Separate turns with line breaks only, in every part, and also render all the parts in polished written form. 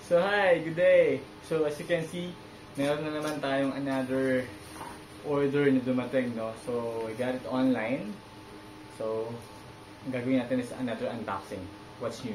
So hi, good day. So as you can see, meron na naman tayong another order na dumating, no? So we got it online. So ang gagawin natin is another unboxing. What's new?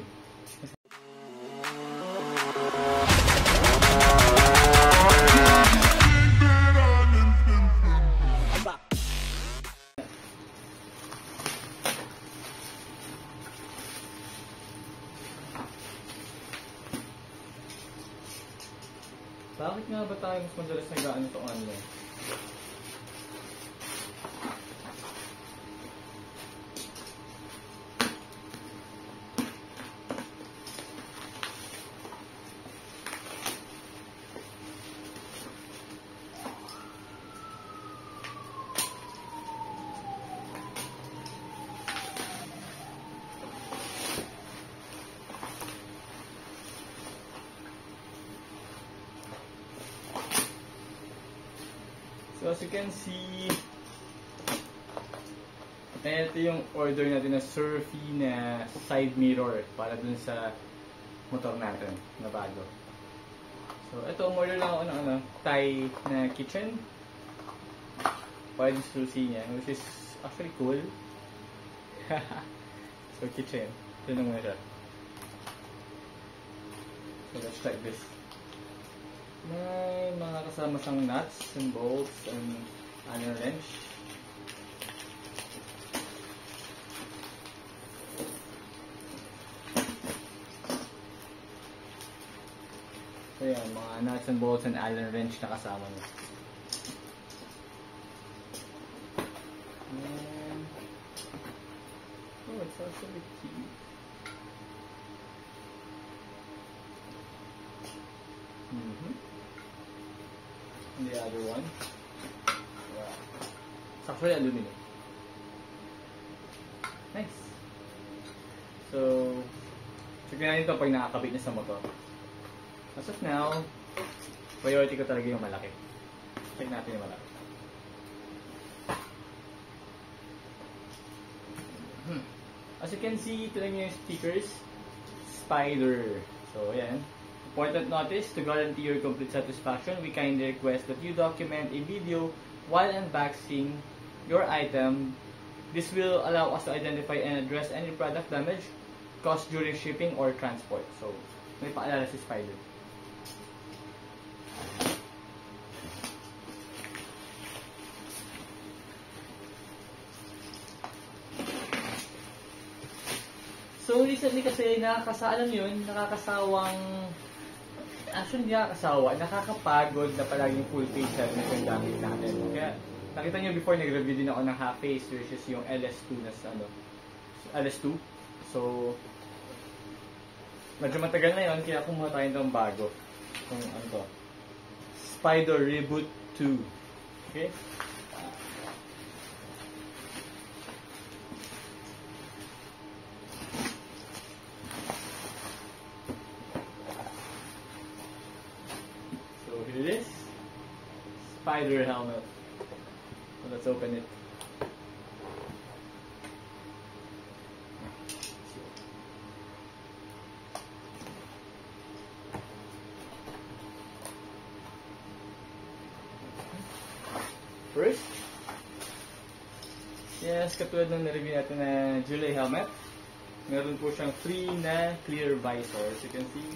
Bakit nga ba tayo mas madalas nag-ano to online? So as you can see, ito yung order natin na Surfy na side mirror para dun sa motor natin na bago. So ito, order lang ako ng Thai na kitchen para yung susi niya, which is actually cool. So kitchen, ito na muna siya. So let's check this. May mga kasama siyang nuts and bolts and Allen wrench. So yan, mga nuts and bolts and Allen wrench na kasama niya. And, oh, it's actually cute. And the other one, wow. It's actually aluminum. Nice. So, check natin ito pag nakakabit na sa motor. As of now, priority ko talaga yung malaki. Check natin yung malaki. As you can see, ito lang yung stickers. Spider. So, ayan. Important notice, to guarantee your complete satisfaction, we kindly request that you document a video while unboxing your item. This will allow us to identify and address any product damage caused during shipping or transport. So, may paalala si Spider. So, recently kasi alam yun, nakakasawang actually, hindi nakakapagod na palaging full face helmet yung gamit natin. Kaya, nakita nyo before, nag-review din ako ng half face versus yung LS2 na LS2. So, medyo matagal na yun, kaya kumuha tayo ng bago. Kung ano to, Spider Reboot 2. Okay? Here it is. Spider helmet. So let's open it. First, yes, katulad ng na-review natin na Julie helmet, meron po siyang free na clear visor, as you can see.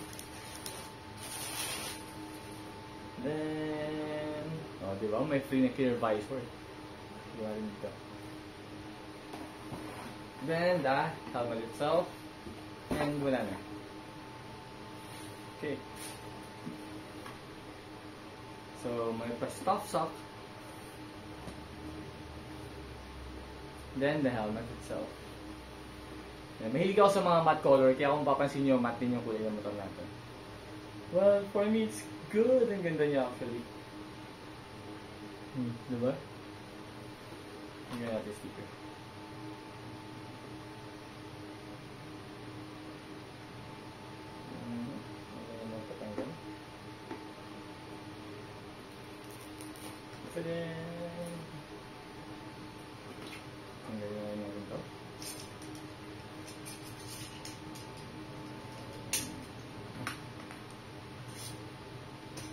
Then, oh, diba? May free na clear visor. Diba rin dito. Then, the helmet itself. And wala na. Okay. So, may pa-stop sock. Then, the helmet itself. Mahilig ako sa mga matte color, kaya kung papansin nyo, matte din yung kulay ng motor natin. Well, for me, it's good. Ang ganda niya actually. Diba? Hindi natin sticker. Okay naman patanggal. So then, tanggalin na natin ito.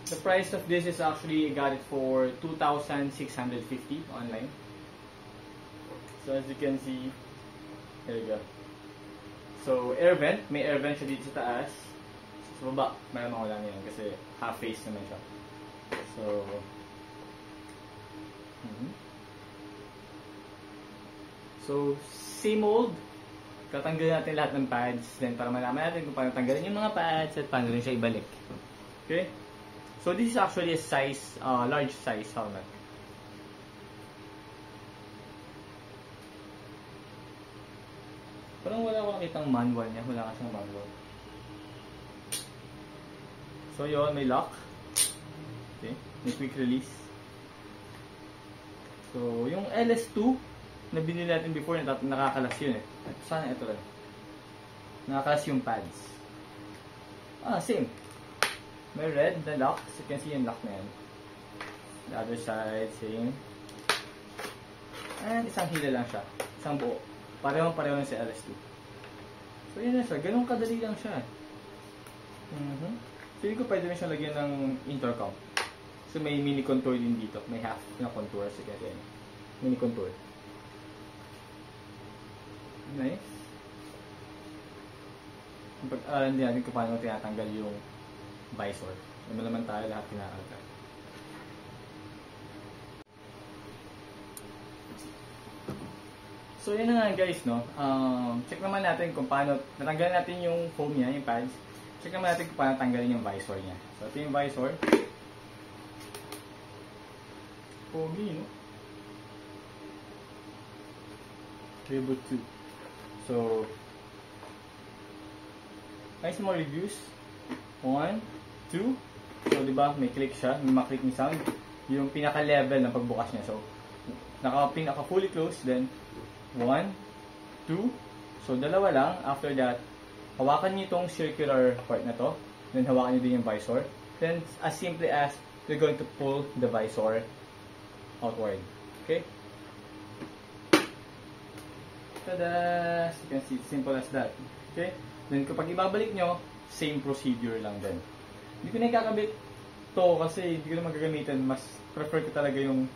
The price of this is actually, I got it for 2,650 online. So as you can see, there you go. So air vent, may air vent siya dito sa taas. Sa baba, malamang wala yan kasi half face naman siya. So, so same old. Tatanggalin natin lahat ng pads, then para malaman natin kung paano tanggalin yung mga pads at paano rin siya ibalik. Okay? So this is actually a size, large size helmet. Parang wala ko nakitang manual niya. Wala ka siyang manual. So yun, may lock. Okay, may quick release. So yung LS2 na binili natin before, nakakalas yun eh. Sana ito rin. Nakakalas yung pads. Same. May red na lock. So you can see yung lock na yan. The other side, same. And isang hila lang siya. Isang buo. Pareho lang sa LS2. So yun na siya. Ganun kadali lang siya. So hindi ko pwede rin siya lagyan ng intercom. So may mini contour din dito. May half na contour. So kaya yan. Mini contour. Nice. Hindi natin kung paano tinatanggal yung visor. Naman tayo lahat tinatanggal. So yun na nga guys, no? Check naman natin kung paano, natanggal natin yung foam niya, yung pads. Check naman natin kung paano tanggalin yung visor niya. So ito yung visor. Pogi, no? Reboot 2. So, nice mga reviews. 1, 2. So diba, may click siya, may maklik ni sound. Yung pinaka-level ng pagbukas niya. So, pinaka fully closed, then 1, 2. So, dalawa lang. After that, hawakan niyo itong circular part na to. Then, hawakan niyo din yung visor. Then, as simply as you're going to pull the visor outward. Okay? Tada! So, you can see, simple as that. Okay? Then, kapag ibabalik nyo, same procedure lang din. Hindi ko na ikakabit to kasi hindi ko na magagamitin. Mas prefer ko talaga yung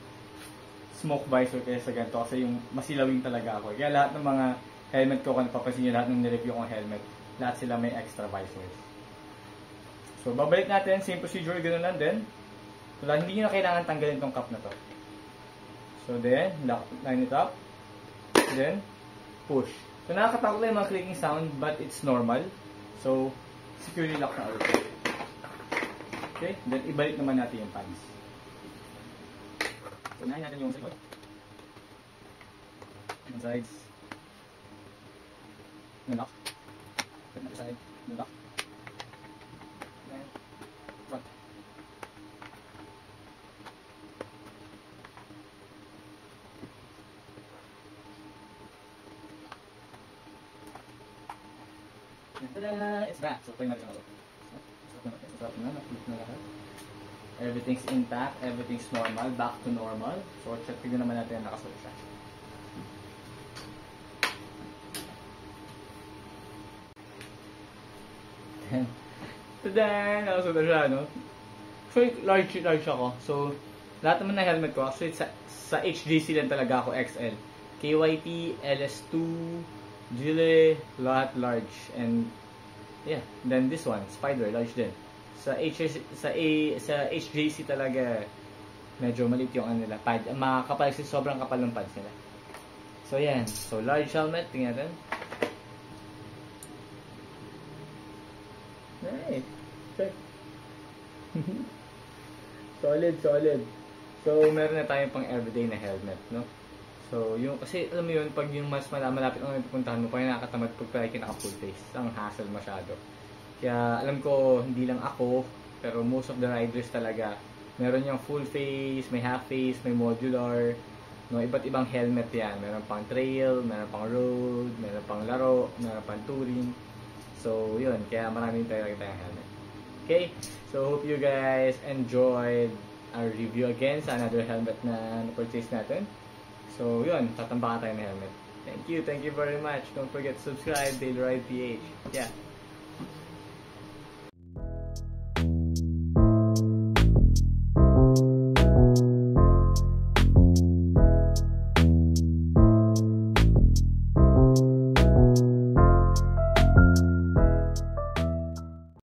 smoke visor kaysa ganito kasi yung masilawin talaga ako. Kaya lahat ng mga helmet ko, kung napapansin nyo, lahat ng nireview kong helmet, lahat sila may extra visors. So, babalik natin, same procedure, ganoon lang din. So, hindi nyo na kailangan tanggalin tong cap na to. So, then, line it up. Then, push. So, nakakatakot lang yung mga clicking sound, but it's normal. So, securely lock na ulit. Okay, then ibalik naman natin yung pads. So, unahin natin yung likod. Yung sides. Yung lock. Yung side. Yung lock. Then, front. Tada! It's back. So, tingnan natin ako. Everything's intact, everything's normal, back to normal. So, tignan naman natin ang nakasuot siya. Tada! Nakasuot na siya, no? So, large ako. So, lahat naman ng helmet ko, actually, sa HJC lang talaga ako XL. KYT, LS2, Gile, lahat large. And, yeah, then this one, Spider, large din. Sa HJC talaga medyo maliit yung ano nila, pad. Makakapal kasi sobrang kapal ng pads nila. So yan, so large helmet, tingnan natin. Nice. Check. solid. So meron na tayong pang everyday na helmet, no? So yung kasi alam mo yun, pag yung mas malapit ang pupuntahan mo, kaya nakakatamad pag palagi naka full face. Ang hassle masyado. Kaya alam ko, hindi lang ako, pero most of the riders talaga, meron yung full face, may half face, may modular, no, iba't ibang helmet yan. Meron pang trail, meron pang road, meron pang laro, meron pang touring. So, yun, kaya maraming tayong helmet. Okay, so hope you guys enjoyed our review again sa another helmet na na-purchase natin. So, yun, tatambakan tayo ng helmet. Thank you very much. Don't forget to subscribe, Daily Ride PH. Yeah.